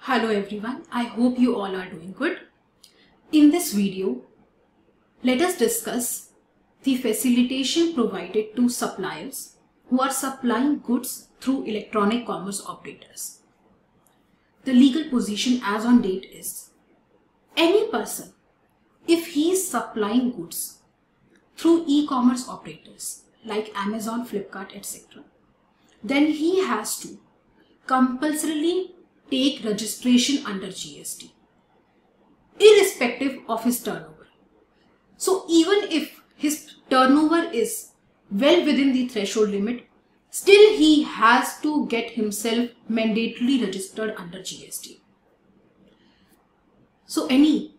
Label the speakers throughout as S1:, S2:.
S1: Hello everyone, I hope you all are doing good. In this video, let us discuss the facilitation provided to suppliers who are supplying goods through electronic commerce operators. The legal position as on date is, any person, if he is supplying goods through e-commerce operators like Amazon, Flipkart, etc., then he has to compulsorily take registration under GST, irrespective of his turnover. So even if his turnover is well within the threshold limit, still he has to get himself mandatorily registered under GST. So any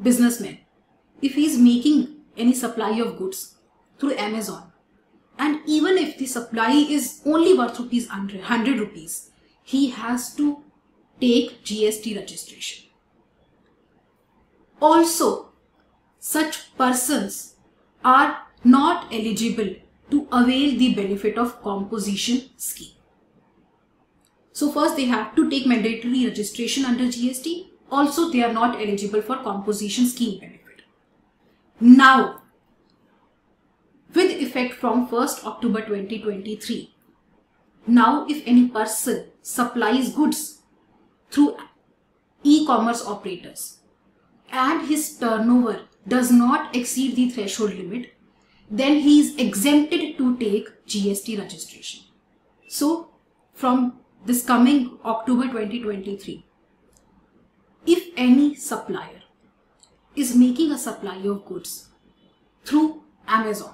S1: businessman, if he is making any supply of goods through Amazon, and even if the supply is only worth ₹100, he has to take GST registration. Also, such persons are not eligible to avail the benefit of composition scheme. So first they have to take mandatory registration under GST. Also, they are not eligible for composition scheme benefit. Now, with effect from 1st October 2023, now if any person supplies goods through e-commerce operators and his turnover does not exceed the threshold limit, then he is exempted to take GST registration. So from this coming October 2023, if any supplier is making a supply of goods through Amazon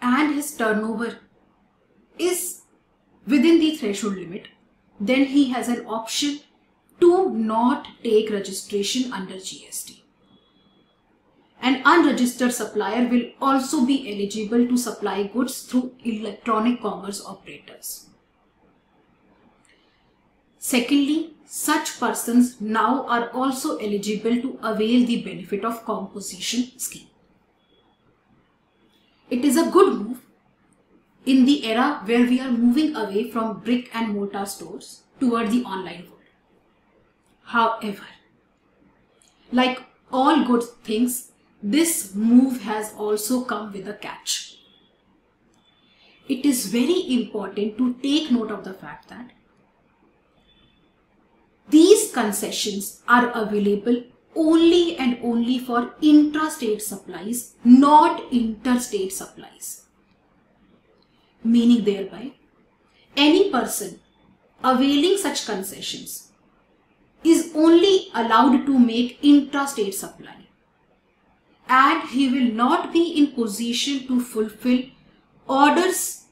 S1: and his turnover is within the threshold limit, then he has an option to not take registration under GST. An unregistered supplier will also be eligible to supply goods through electronic commerce operators. Secondly, such persons now are also eligible to avail the benefit of composition scheme. It is a good move in the era where we are moving away from brick and mortar stores toward the online world. However, like all good things, this move has also come with a catch. It is very important to take note of the fact that these concessions are available only and only for intrastate supplies, not interstate supplies. Meaning thereby, any person availing such concessions is only allowed to make intrastate supply, and he will not be in position to fulfill orders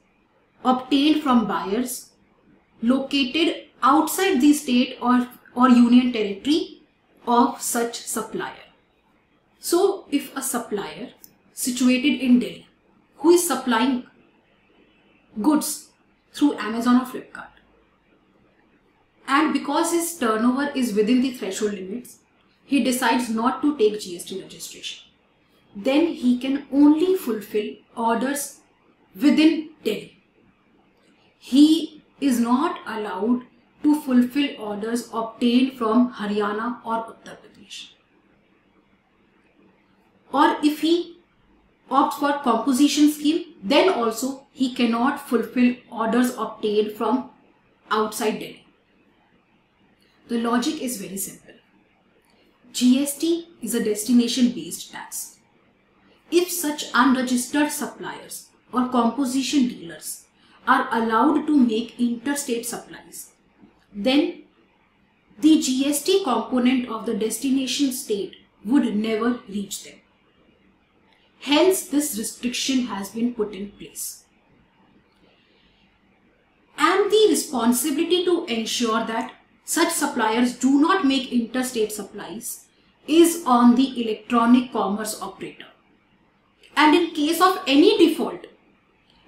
S1: obtained from buyers located outside the state or union territory of such supplier. So if a supplier situated in Delhi who is supplying goods through Amazon or Flipkart, and because his turnover is within the threshold limits, he decides not to take GST registration, then he can only fulfill orders within Delhi. He is not allowed to fulfill orders obtained from Haryana or Uttar Pradesh. Or if he opts for composition scheme, then also he cannot fulfill orders obtained from outside Delhi. The logic is very simple. GST is a destination-based tax. If such unregistered suppliers or composition dealers are allowed to make interstate supplies, then the GST component of the destination state would never reach them. Hence, this restriction has been put in place. And the responsibility to ensure that such suppliers do not make interstate supplies is on the electronic commerce operator. And in case of any default,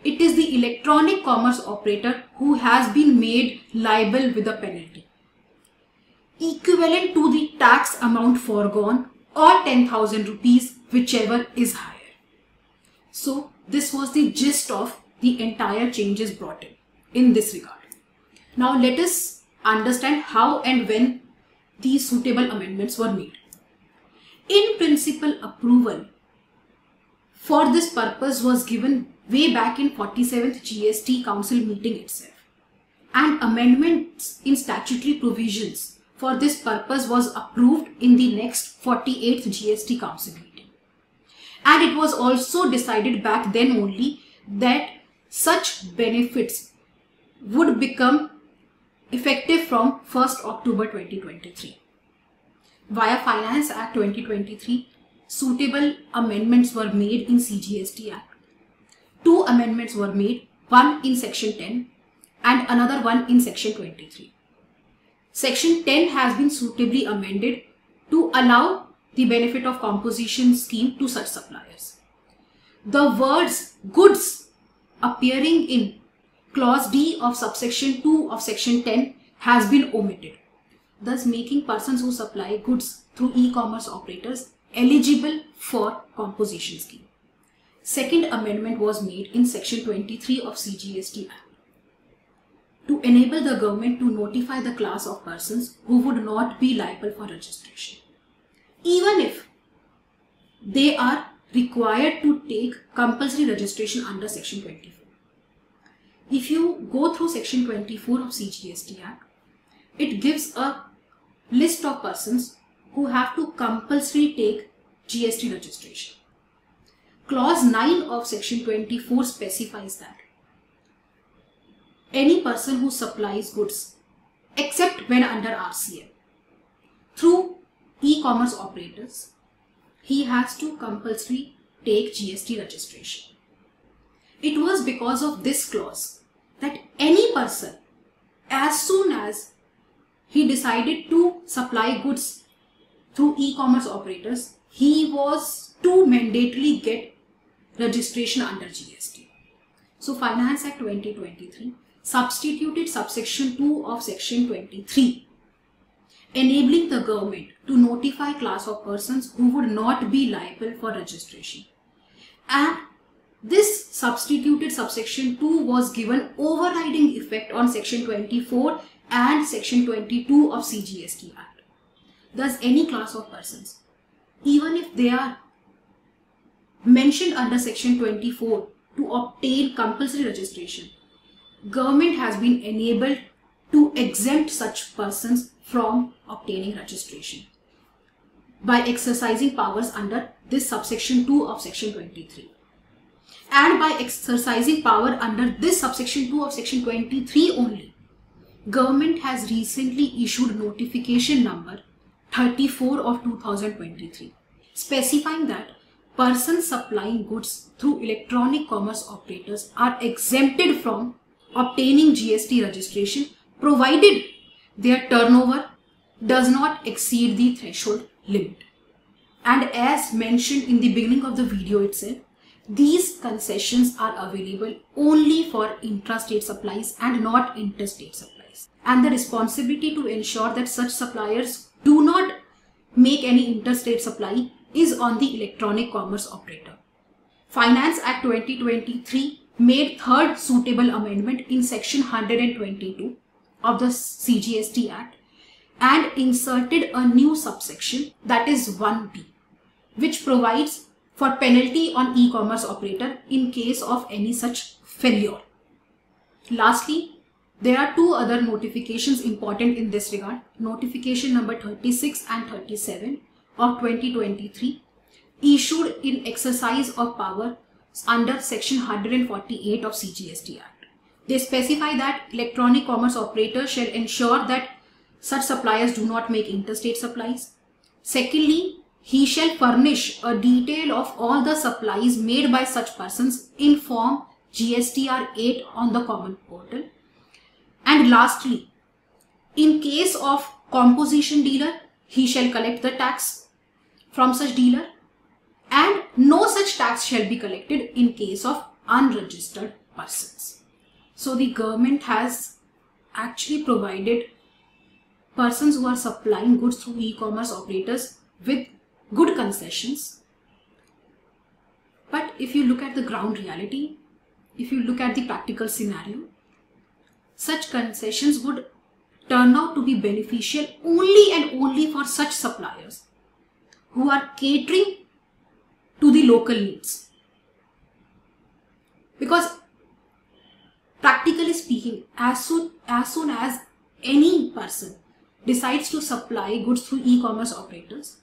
S1: it is the electronic commerce operator who has been made liable with a penalty equivalent to the tax amount foregone or 10,000 rupees, whichever is higher. So this was the gist of the entire changes brought in this regard. Now let us understand how and when these suitable amendments were made. In principle, approval for this purpose was given way back in 47th GST Council meeting itself, and amendments in statutory provisions for this purpose was approved in the next 48th GST Council meeting. And it was also decided back then only that such benefits would become effective from 1st October 2023. Via Finance Act 2023, suitable amendments were made in CGST Act. Two amendments were made, one in Section 10 and another one in Section 23. Section 10 has been suitably amended to allow the benefit of composition scheme to such suppliers. The words goods appearing in Clause D of subsection 2 of Section 10 has been omitted, thus making persons who supply goods through e-commerce operators eligible for composition scheme. Second amendment was made in Section 23 of CGST Act to enable the government to notify the class of persons who would not be liable for registration, even if they are required to take compulsory registration under Section 24. If you go through Section 24 of CGST Act, it gives a list of persons who have to compulsory take GST registration. Clause 9 of Section 24 specifies that any person who supplies goods, except when under RCM, through e-commerce operators, he has to compulsory take GST registration. It was because of this clause that any person, as soon as he decided to supply goods through e-commerce operators, he was to mandatorily get registration under GST. So Finance Act 2023 substituted subsection 2 of Section 23, enabling the government to notify class of persons who would not be liable for registration. And this substituted subsection 2 was given overriding effect on Section 24 and Section 22 of CGST Act. Thus, any class of persons, even if they are mentioned under Section 24 to obtain compulsory registration, government has been enabled to exempt such persons from obtaining registration by exercising powers under this subsection 2 of Section 23. And by exercising power under this subsection 2 of Section 23 only, government has recently issued notification number 34 of 2023, specifying that persons supplying goods through electronic commerce operators are exempted from obtaining GST registration provided their turnover does not exceed the threshold limit. And as mentioned in the beginning of the video itself, these concessions are available only for intrastate supplies and not interstate supplies. And the responsibility to ensure that such suppliers do not make any interstate supply is on the electronic commerce operator. Finance Act 2023 made third suitable amendment in Section 122 of the CGST Act and inserted a new subsection, that is 1B, which provides for penalty on e-commerce operator in case of any such failure. Lastly, there are two other notifications important in this regard. Notification number 36 and 37 of 2023 issued in exercise of power under Section 148 of CGST Act. They specify that electronic commerce operators shall ensure that such suppliers do not make interstate supplies. Secondly, he shall furnish a detail of all the supplies made by such persons in form GSTR 8 on the common portal. And lastly, in case of composition dealer, he shall collect the tax from such dealer, and no such tax shall be collected in case of unregistered persons. So the government has actually provided persons who are supplying goods through e-commerce operators with good concessions. But if you look at the ground reality, if you look at the practical scenario, such concessions would turn out to be beneficial only and only for such suppliers who are catering to the local needs. Because practically speaking, as soon as any person decides to supply goods through e-commerce operators,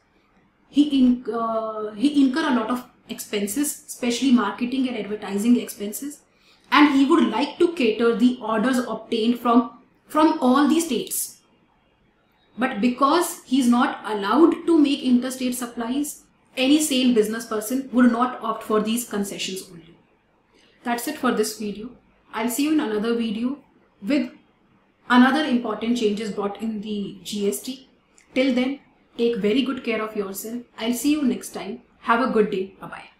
S1: he incur a lot of expenses, especially marketing and advertising expenses, and he would like to cater the orders obtained from all the states. But because he is not allowed to make interstate supplies, any sane business person would not opt for these concessions only. That's it for this video. I'll see you in another video with another important changes brought in the GST. Till then, take very good care of yourself. I'll see you next time. Have a good day. Bye-bye.